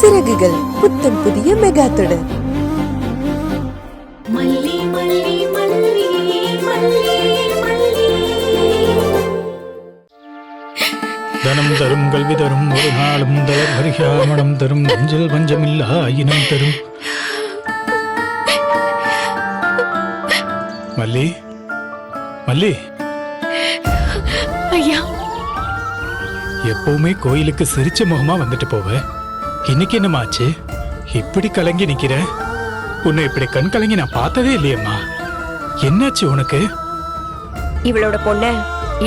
சிறகுகள் புத்தம் புதிய மெகாத்துடன். தனம் தரும் கல்வி தரும் ஒரு நாளும் தளர்வரியாமணம் தரும் நெஞ்சில் பஞ்சமில்லா இனம் தரும். மல்லி மல்லி, ஐயா, எப்பவுமே கோயிலுக்கு சிரிச்ச முகமா வந்துட்டு போவ, இன்னைக்கு என்னமாச்சு? இப்படி கலங்கி நிக்கிற? உன்னை இப்படி கண் கலங்கி நான் பார்த்ததே இல்லையம்மா. என்னாச்சு உனக்கு? இவளோட பொண்ண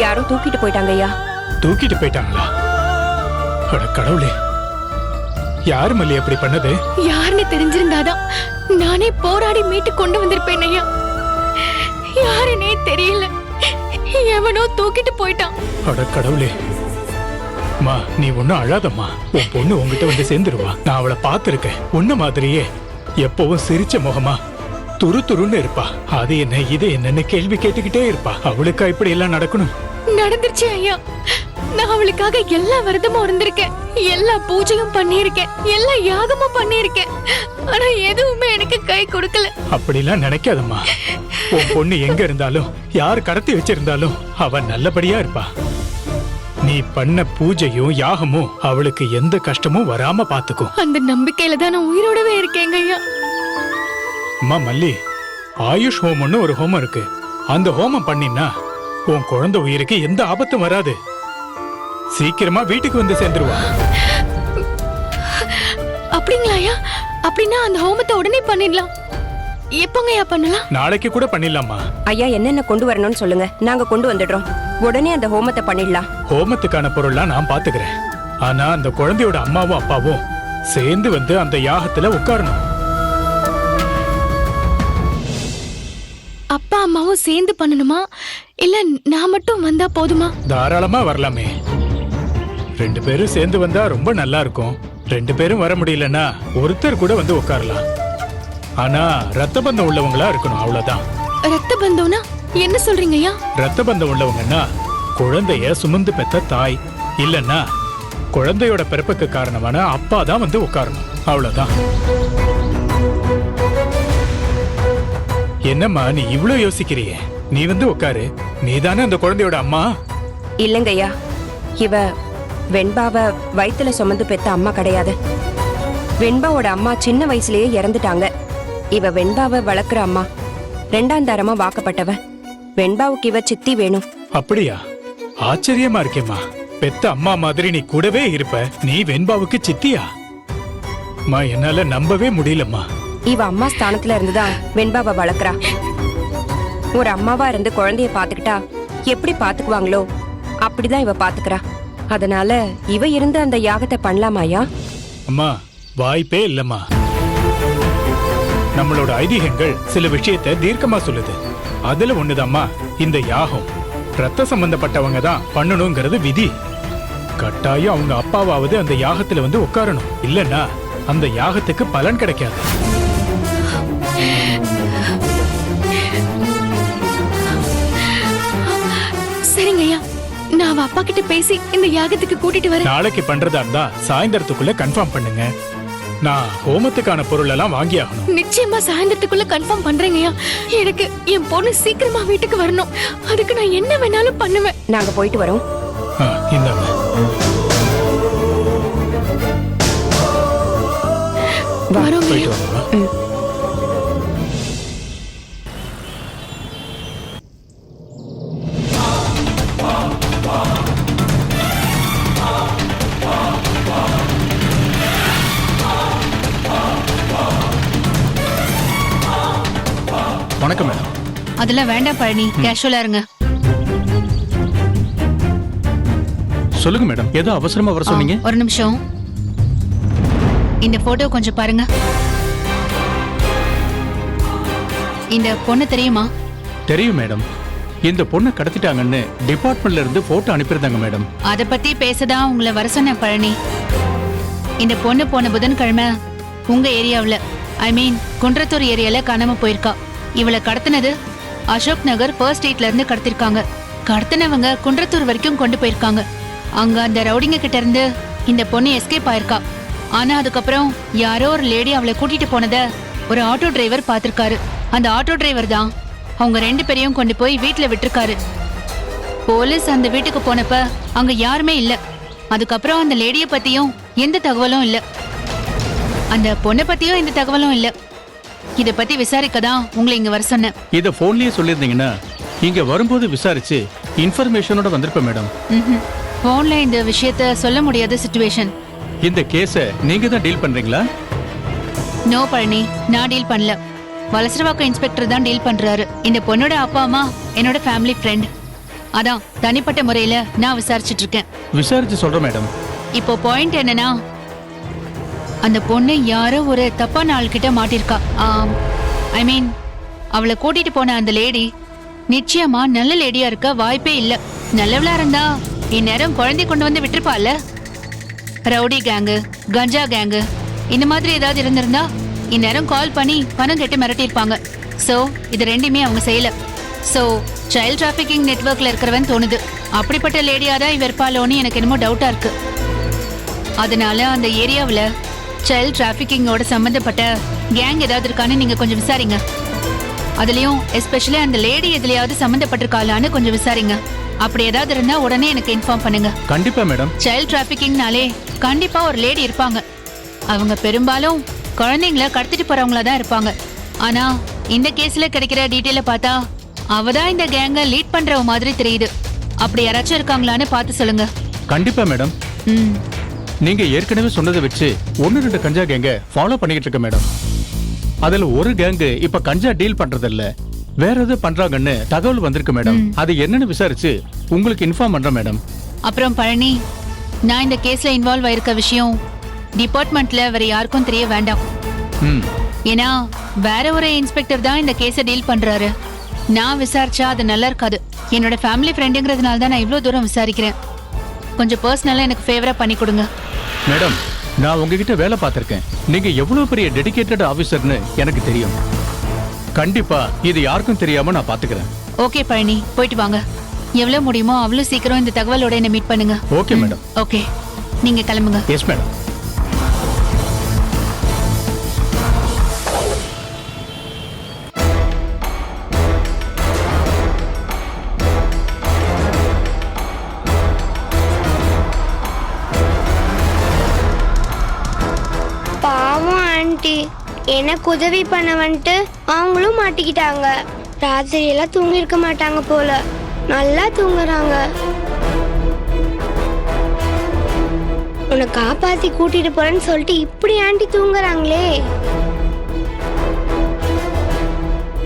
யாரோ தூக்கிட்டு போயிட்டாங்க ஐயா. தூக்கிட்டு போயிட்டாங்களா? அட கடவுளே, யாரு மல்லி அப்படி பண்ணது? யாருன்னு தெரிஞ்சிருந்தாதான் நானே போராடி மீட்டு கொண்டு வந்திருப்பேன் ஐயா. யாருன்னே தெரியல, எவனோ தூக்கிட்டு போயிட்டான். அட கடவுளே. மா, நீ ஒன்னும் அழாதம்மா. உன் பொண்ணு உங்ககிட்ட வந்து சேர்ந்துருவா. நான் அவளை பார்த்திருக்கேன். உன்ன மாதிரியே எப்பவும் சிரிச்ச முகமா துரு துருன்னு இருப்பா. அது என்ன இது என்னன்னு கேள்வி கேட்டுக்கிட்டே இருப்பா. அவளுக்கா இப்படி எல்லாம் நடக்கணும்? நடந்துருச்சு ஐயா. நான் அவளுக்காக எல்லா விரதமும் இருந்திருக்கேன், எல்லா பூஜையும் பண்ணிருக்கேன், எல்லா யாகமும் பண்ணிருக்கேன். ஆனா எதுவுமே எனக்கு கை கொடுக்கல. அப்படிலாம் நினைக்காதம்மா. உன் பொண்ணு எங்க இருந்தாலும் யார் கடத்தி வச்சிருந்தாலும் அவ நல்லபடியா இருப்பா. நீ பண்ண பூஜையும் யாகமும் அவளுக்கு எந்த கஷ்டமும் வராம பாத்துக்கும். அந்த நம்பிக்கையில தான் நான் உயிரோடவே இருக்கேங்க ஐயா. அம்மா மல்லி, ஆயுஷ் ஹோமம்னு ஒரு ஹோமம் இருக்கு. அந்த ஹோமம் பண்ணினா உன் குழந்தை உயிருக்கு எந்த ஆபத்தும் வராது. சீக்கிரமா வீட்டுக்கு வந்து சேர்ந்துருவா. அப்படிங்களா ஐயா? அப்படின்னா அந்த ஹோமத்தை உடனே பண்ணிடலாம். எப்பங்க ஐயா பண்ணலாம்? நாளைக்கு கூட பண்ணிடலாமா? ஐயா, என்னென்ன கொண்டு வரணும்னு சொல்லுங்க, நாங்க கொண்டு வந்துடுறோம். உடனே அந்த ஹோமத்தை பண்ணிடலாம். ஹோமத்துக்கான பொருள்லாம் நான் பாத்துக்கிறேன். ஆனா அந்த குழந்தையோட அம்மாவும் அப்பாவும் சேர்ந்து வந்து அந்த யாகத்துல உட்காரணும். அப்பா அம்மாவும் சேர்ந்து பண்ணணுமா, இல்ல நான் மட்டும் வந்தா போதுமா? தாராளமா வரலாமே. 2 பேரும் சேர்ந்து வந்தா ரொம்ப நல்லா இருக்கும். 2 பேரும் வர முடியலன்னா ஒருத்தர் கூட வந்து உட்காரலாம். ஆனா ரத்த பந்தம் உள்ளவங்களா இருக்கணும், அவ்வளவுதான். ரத்த பந்தம்னா என்ன சொல்றீங்க ஐயா? ரத்த பந்தம் உள்ளவங்கன்னா குழந்தைய சுமந்து பெத்த தாய், இல்லன்னா குழந்தையோட பிறப்புக்கு காரணமான அப்பா தான் வந்து உட்காரணும், அவ்வளவுதான். என்னம்மா நீ இவ்ளோ யோசிக்கிறியே? நீ வந்து உட்காரு. நீதானே அந்த குழந்தையோட அம்மா? இல்லங்க ஐயா, இவ வெண்பாவ வயித்துல சுமந்து பெத்த அம்மா கிடையாது. வெண்பாவோட அம்மா சின்ன வயசுலயே இறந்துட்டாங்க. இவ வெண்பாவ வளர்க்குற அம்மா, 2ஆம் தரமா வாக்கப்பட்டவ. வெண்பாவுக்கு இவ சித்தி வேணும். அப்படியா? ஆச்சரியமா இருக்கேம்மா. பெத்த அம்மா மாதிரி நீ கூடவே இருப்ப, நீ வெண்பாவுக்கு சித்தியா? மா, என்னால நம்பவே முடியலம்மா. இவ அம்மா ஸ்தானத்துல இருந்துதான் வெண்பாவை வளர்க்குறா. ஒரு அம்மாவா இருந்து குழந்தைய பாத்துக்கிட்டா எப்படி பாத்துக்குவாங்களோ அப்படிதான் இவ பாத்துக்கிறா. அதனால இவ இருந்து அந்த யாகத்தை பண்ணலாமாயா? அம்மா, வாய்ப்பே இல்லம்மா. நம்மளோட ஐதீகங்கள் சில விஷயத்தை தீர்க்கமா சொல்லுது. அதுல ஒண்ணுதாம்மா இந்த யாகம். ரத்த சம்பந்தப்பட்டவங்க தான் பண்ணணுங்கிறது விதி. கட்டாயம் அவங்க அப்பாவாவது அந்த யாகத்துல வந்து உட்காரணும், இல்லன்னா அந்த யாகத்துக்கு பலன் கிடைக்காது. சரிங்க ஐயா, நான் அவ அப்பா கிட்ட பேசி இந்த யாகத்துக்கு கூட்டிட்டு வரேன். நாளைக்கு பண்றதா இருந்தா சாயந்தரத்துக்குள்ள கன்ஃபார்ம் பண்ணுங்க. நான் ஹோமத்துக்கான பொருள் எல்லாம் வாங்கி ஆகணும். நிச்சயமா சாயந்தரத்துக்குள்ள கன்ஃபார்ம் பண்றேங்க ஐயா. எனக்கு என் பொண்ணு சீக்கிரமா வீட்டுக்கு வரணும். அதுக்கு நான் என்ன வேணாலும் பண்ணுவேன். நாங்க போயிட்டு வரோம். இந்தாங்க. வரோங்க. போயிட்டு வாங்க. வணக்கம் மேடம். அதெல்லாம் வேண்டாம் பழனி, கேஷுவலா இருங்க. சொல்லுங்க மேடம், ஏதோ அவசரமா வர சொன்னீங்க? ஒரு நிமிஷம், இந்த போட்டோ கொஞ்சம் பாருங்க. இந்த பொண்ணு தெரியுமா? தெரியும் மேடம். இந்த பொண்ணை கடத்திட்டாங்கன்னு டிபார்ட்மெண்ட்ல இருந்து போட்டோ அனுப்பியிருந்தாங்க மேடம். அத பத்தி பேசதான் உங்களை வர சொன்னேன் பழனி. இந்த பொண்ணு போன புதன்கிழமை உங்க ஏரியாவுல, ஐ மீன் குன்றத்தூர் ஏரியால காணாம போயிருக்கா. இவளை கடத்தினது அசோக் நகர் ஃபர்ஸ்ட் ஸ்ட்ரீட்ல இருந்து கடத்திருக்காங்க. கடத்தினவங்க குன்றத்தூர் வரைக்கும் கொண்டு போயிருக்காங்க. அங்க அந்த ரவுடிங்க கிட்ட இருந்து இந்த பொண்ணு எஸ்கேப் ஆயிருக்கா. ஆனா அதுக்கப்புறம் யாரோ ஒரு லேடி அவளை கூட்டிட்டு போனத ஒரு ஆட்டோ டிரைவர் பார்த்திருக்காரு. அந்த ஆட்டோ டிரைவர் தான் அவங்க 2 பேரையும் கொண்டு போய் வீட்டுல விட்டுருக்காரு. போலீஸ் அந்த வீட்டுக்கு போனப்ப அங்க யாருமே இல்ல. அதுக்கப்புறம் அந்த லேடிய பத்தியும் எந்த தகவலும் இல்ல. அந்த பொண்ணை பத்தியும் எந்த தகவலும் இல்ல. இத பத்தி விசாரிக்க தான் உங்களை இங்க வர சொன்னேன். இத போன்லயே சொல்லிருந்தீங்கன்னா இங்க வரும்போது விசாரிச்சு இன்ஃபர்மேஷனோட வந்திருப்பேன் மேடம். போன்ல இந்த விஷயத்த சொல்ல முடியாத சிச்சுவேஷன். இந்த கேஸ நீங்க தான் டீல் பண்றீங்களா? நோ பழனி, நான் டீல் பண்ணல. வலசரவாக்கம் இன்ஸ்பெக்டர் தான் டீல் பண்றாரு. இந்த பொண்ணோட அப்பா அம்மா என்னோட ஃபேமிலி ஃப்ரெண்ட். அதான் தனிப்பட்ட முறையில நான் விசாரிச்சுட்டு இருக்கேன். விசாரிச்சு சொல்றேன் மேடம். இப்போ பாயிண்ட் என்னன்னா, அந்த பொண்ணு யாரோ ஒரு தப்பான ஆள்கிட்ட மாட்டிருக்கா. ஐ மீன், அவளை கூட்டிட்டு போன அந்த லேடி நிச்சயமா நல்ல லேடியா இருக்க வாய்ப்பே இல்ல. நல்லவளா இருந்தா இந்நேரம் குழந்தை கொண்டு வந்து விட்டுருப்பால. ரவுடி கேங்கு, கஞ்சா கேங்கு இந்த மாதிரி ஏதாவது இருந்திருந்தா இந்நேரம் கால் பண்ணி பணம் கேட்டு மிரட்டியிருப்பாங்க. சோ இது ரெண்டுமே அவங்க செய்யல. சோ சைல்ட் டிராபிகிங் நெட்வொர்க்ல இருக்கிறவன் தோணுது. அப்படிப்பட்ட லேடியா தான் இவ இருப்பாளோன்னு எனக்கு என்னமோ டவுட்டா இருக்கு. அதனால அந்த ஏரியாவில் சைல்ட் டிராபிகிங்கோட சம்பந்தப்பட்ட கேங் ஏதாவது இருக்கான்னு நீங்க கொஞ்சம் விசாரிங்க. அதுலயும் எஸ்பெஷலி அந்த லேடி எதுலயாவது சம்பந்தப்பட்டிருக்காளான்னு கொஞ்சம் விசாரிங்க. அப்படி ஏதாவது இருந்தா உடனே எனக்கு இன்ஃபார்ம் பண்ணுங்க. கண்டிப்பா மேடம். சைல்ட் டிராபிகிங்னாலே கண்டிப்பா ஒரு லேடி இருப்பாங்க. அவங்க பெரும்பாலும் குழந்தைங்களை கடத்திட்டு போறவங்களா தான் இருப்பாங்க. ஆனா இந்த கேஸ்ல கிடைக்கிற டீட்டெயில பார்த்தா அவதான் இந்த கேங்க லீட் பண்றவ மாதிரி தெரியுது. அப்படி யாராச்சும் இருக்காங்களான்னு பார்த்து சொல்லுங்க. கண்டிப்பா மேடம். நீங்க ஏற்கனவே சொன்னதை வச்சு 1-2 கஞ்சா கேங்க ஃபாலோ பண்ணிக்கிட்டு இருக்க மேடம். அதுல ஒரு கேங்கு இப்ப கஞ்சா டீல் பண்றது இல்ல, வேற எதாவது பண்றாங்கன்னு தகவல் வந்திருக்கு மேடம். அது என்னன்னு விசாரிச்சு உங்களுக்கு இன்ஃபார்ம் பண்றேன் மேடம். அப்புறம் பழனி, நான் இந்த கேஸ்ல இன்வால்வ் ஆயிருக்க விஷயம் டிபார்ட்மெண்ட்ல வேற யாருக்கும் தெரிய வேண்டாம். ஏன்னா வேற ஒரு இன்ஸ்பெக்டர் தான் இந்த கேஸை டீல் பண்றாரு. நான் விசாரிச்சா அது நல்லா இருக்காது. என்னோட ஃபேமிலி ஃப்ரெண்டுங்கிறதுனால தான் நான் இவ்வளவு தூரம் விசாரிக்கிறேன். கொஞ்சம் பர்சனலா எனக்கு ஃபேவரா பண்ணி கொடுங்க மேடம். நான் உங்ககிட்ட வேலை பார்த்திருக்கேன். நீங்க எவ்வளவு பெரிய டெடிகேட்டட் ஆபீசர்னு எனக்கு தெரியும். கண்டிப்பா இது யாருக்கும் தெரியாம நான் பாத்துக்கிறேன். ஓகே பழனி, போயிட்டு வாங்க. எவ்வளவு முடியுமோ அவ்வளவு சீக்கிரம் இந்த தகவலோட என்ன மீட் பண்ணுங்க. Okay madam. ஓகே, நீங்க கிளம்புங்க. Yes madam. பாவம் ஆண்டி, எனக்கு உதவி பண்ண வந்துட்டு அவங்களும் மாட்டிக்கிட்டாங்க. ராத்திரி எல்லாம் தூங்கி இருக்க மாட்டாங்க போல, நல்லா தூங்குறாங்க. உன்னை காப்பாத்தி கூட்டிட்டு போறேன்னு சொல்லிட்டு இப்படி ஆண்டி தூங்குறாங்களே.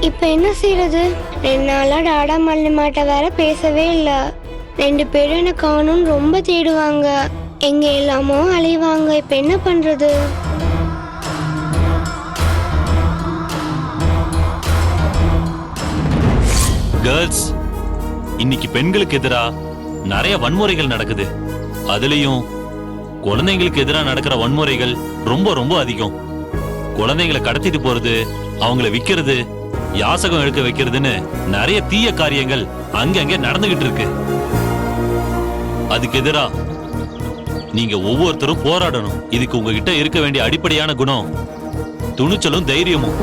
இப்ப என்ன செய்யறது? 2 நாளா டாடா மல்லி மாட்ட வேற பேசவே இல்லை. 2 பேரும் என்ன காணும்னு ரொம்ப தேடுவாங்க. எங்க எல்லாமோ அலைவாங்க. இப்ப என்ன பண்றது? கேர்ள்ஸ், இன்னைக்கு பெண்களுக்கு எதிரா நிறைய வன்முறைகள் நடக்குது. அதுலயும் குழந்தைங்களுக்கு எதிராக நடக்கிற வன்முறைகள் ரொம்ப ரொம்ப அதிகம். குழந்தைங்களை கடத்திட்டு போறது, அவங்கள விக்கிறது, யாசகம் எடுக்க வைக்கிறதுன்னு நிறைய தீய காரியங்கள் அங்கங்க நடந்துகிட்டு இருக்கு. அதுக்கு எதிரா நீங்க ஒவ்வொருத்தரும் போராடணும். இதுக்கு உங்ககிட்ட இருக்க வேண்டிய அடிப்படையான குணம் துணிச்சலும் தைரியமும்.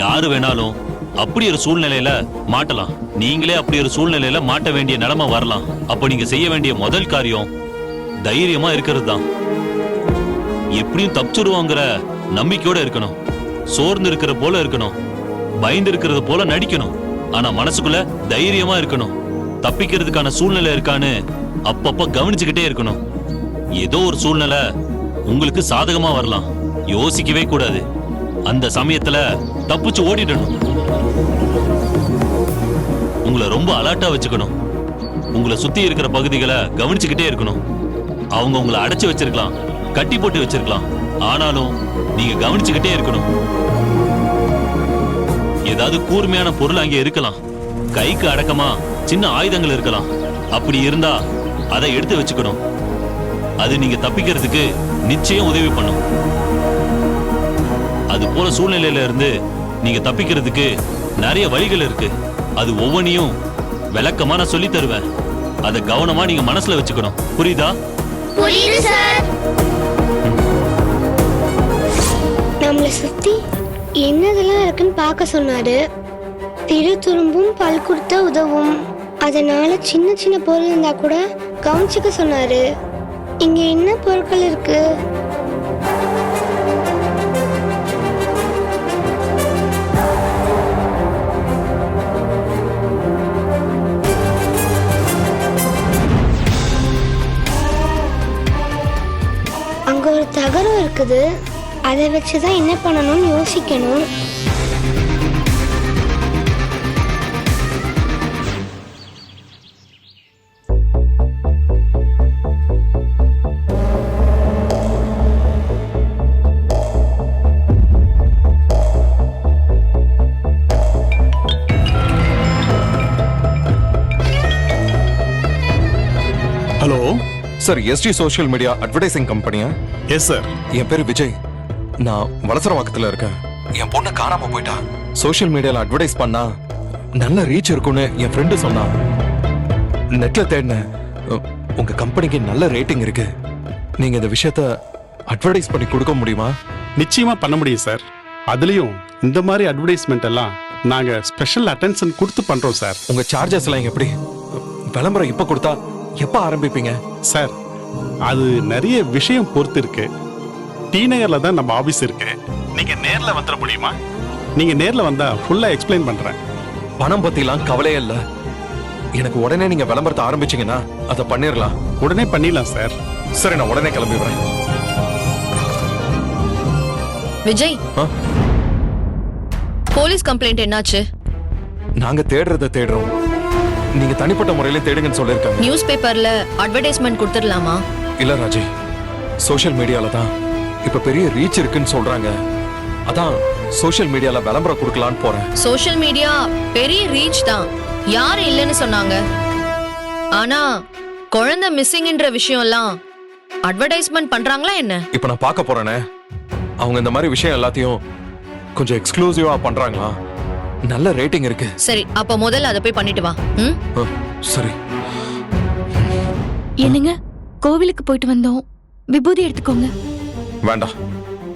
யாரு வேணாலும் அப்படி ஒரு சூழ்நிலையில மாட்டலாம். நீங்களே அப்படி ஒரு சூழ்நிலையில மாட்ட வேண்டிய நிலைமை வரலாம். அப்ப நீங்க செய்ய வேண்டிய முதல் காரியம் தைரியமா இருக்கிறது தான். எப்படியும் தப்பிச்சுடுவாங்கிற நம்பிக்கையோட இருக்கணும். சோர்ந்து இருக்கிற போல இருக்கணும், பயந்து இருக்கிறது போல நடிக்கணும். ஆனா மனசுக்குள்ள தைரியமா இருக்கணும். தப்பிக்கிறதுக்கான சூழ்நிலை இருக்கான்னு அப்பப்ப கவனிச்சுக்கிட்டே இருக்கணும். ஏதோ ஒரு சூழ்நிலை உங்களுக்கு சாதகமா வரலாம், யோசிக்கவே கூடாது. அந்த சமயத்துல தப்பிச்சு ஓடிடணும். உங்களை ரொம்ப அலர்ட்டா வச்சுக்கணும். உங்களை சுத்தி இருக்கிற பகுதிகளை கவனிச்சுக்கிட்டே இருக்கணும். அவங்க உங்களை அடைச்சு வச்சிருக்கலாம், கட்டி போட்டு வச்சிருக்கலாம். ஆனாலும் நீங்க கவனிச்சுக்கிட்டே இருக்கணும். ஏதாவது கூர்மையான பொருள் அங்கே இருக்கலாம், கைக்கு அடக்கமா சின்ன ஆயுதங்கள் இருக்கலாம். அப்படி இருந்தா அதை எடுத்து வச்சுக்கணும். அது நீங்க தப்பிக்கிறதுக்கு நிச்சயம் உதவி பண்ணும். அது போல சூழ்நிலையில இருந்து நீங்க தப்பிக்கிறதுக்கு நிறைய வழிகள் இருக்கு. அது ஒவ்வொன்றையும் விளக்கமா நான் சொல்லி தருவேன். அதை கவனமா நீங்க மனசுல வச்சுக்கணும். புரியுதா? புரியுது சார். எங்களை சுத்தி என்னதெல்லாம் இருக்குன்னு பார்க்க சொன்னாரு. திரு துரும்பும் பல் கொடுத்த உதவும். அதனால சின்ன சின்ன பொருள் இருந்தா கூட கவனிச்சுக்க சொன்னாரு. இங்க என்ன பொருட்கள் இருக்கு? அங்க ஒரு தகரம் இருக்குது. அதை வச்சுதான் என்ன பண்ணணும்னு யோசிக்கணும். Hello sir, ST social media advertising கம்பெனியா? Yes sir. என் பேரு விஜய். நான் வலசரவாக்கத்துல இருக்கேன். என் பொண்ணு காணாம போயிட்டா. சோஷியல் மீடியால அட்வர்டைஸ் பண்ணா நல்ல ரீச் இருக்கும்னு என் ஃப்ரெண்டு சொன்னான். நெட்ல தேடினேன். உங்க கம்பெனிக்கு நல்ல ரேட்டிங் இருக்கு. நீங்க இந்த விஷயத்த அட்வர்டைஸ் பண்ணி கொடுக்க முடியுமா? நிச்சயமா பண்ண முடியும் சார். அதுலயும் இந்த மாதிரி அட்வர்டைஸ்மெண்ட் எல்லாம் நாங்க ஸ்பெஷல் அட்டென்ஷன் கொடுத்து பண்றோம் சார். உங்க சார்ஜஸ் எல்லாம் எப்படி? விளம்பரம் இப்ப கொடுத்தா எப்ப ஆரம்பிப்பீங்க? சார், அது நிறைய விஷயம் பொறுத்து இருக்கு. டி நகர்ல தான் நம்ம ஆபீஸ் இருக்கு. நீங்க நேர்ல வந்துட முடியுமா? நீங்க நேர்ல வந்தா ஃபுல்லா எக்ஸ்பிளைன் பண்றேன். பணம் பத்திலாம் கவலையே இல்ல. எனக்கு உடனே நீங்க விளம்பரத்தை ஆரம்பிச்சீங்கன்னா அதை பண்ணிடலாம். உடனே பண்ணிடலாம் சார். சரி, நான் உடனே கிளம்பி வரேன். விஜய், போலீஸ் கம்ப்ளைண்ட் என்னாச்சு? நாங்க தேடுறத தேடுறோம். நீங்க தனிப்பட்ட முறையில தேடுங்கன்னு சொல்லிருக்காங்க. நியூஸ் பேப்பர்ல அட்வர்டைஸ்மெண்ட் கொடுத்துடலாமா? இல்ல ராஜி, சோஷியல் மீடியால தான் இப்ப பெரிய ரீச் இருக்குன்னு சொல்றாங்க. அதான் சோஷியல் மீடியால விளம்பரம் கொடுக்கலான்னு போறேன். சோஷியல் மீடியா பெரிய ரீச் தான், யாரும் இல்லைன்னு சொன்னாங்க. ஆனா குழந்தை மிஸ்ஸிங்ன்ற விஷயம் எல்லாம் அட்வர்டைஸ்மெண்ட் பண்றாங்களா என்ன? இப்ப நான் பார்க்க போறேனே, அவங்க இந்த மாதிரி விஷயம் எல்லாத்தையும் கொஞ்சம் எக்ஸ்க்ளூசிவா பண்றாங்களா? நல்ல ரேட்டிங் இருக்கு. சரி, அப்ப முதல்ல அதை போய் பண்ணிட்டு வா. சரி. என்னங்க, கோவிலுக்கு போயிட்டு வந்தோம், விபூதி எடுத்துக்கோங்க. வேண்டாம்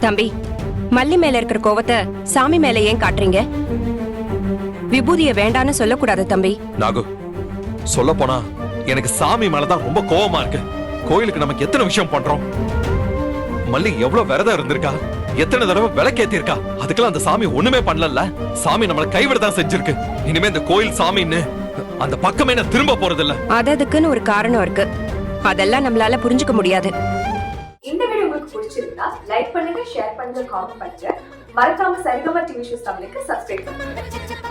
தம்பி, மல்லி மேல இருக்கிற கோவத்தை சாமி மேல ஏன் காட்டுறீங்க? விபூதிய வேண்டான்னு சொல்லக்கூடாது தம்பி. நாகு, சொல்ல போனா எனக்கு சாமி மேலதான் ரொம்ப கோவமா இருக்கு. கோயிலுக்கு நமக்கு எத்தனை விஷயம் பண்றோம். மல்லி எவ்வளவு விரதம் இருந்திருக்கா, எத்தனை தடவை விளக்கேத்தி இருக்கா. அதுக்கெல்லாம் அந்த சாமி ஒண்ணுமே பண்ணல. சாமி நம்மள கைவிடதான் செஞ்சிருக்கு. இனிமே இந்த கோயில் சாமின்னு அந்த பக்கமே நான் திரும்ப போறது இல்ல. அதுக்குன்னு ஒரு காரணம் இருக்கு. அதெல்லாம் நம்மளால புரிஞ்சுக்க முடியாது. இந்த வீடியோ உங்களுக்கு பிடிச்சிருந்தா லைக் பண்ணுங்க, ஷேர் பண்ணுங்க, காமெண்ட் பண்ணுங்க. மறக்காம சரிகமா டிவி ஷோஸ் தமிழுக்கு சப்ஸ்கிரைப் பண்ணுங்க.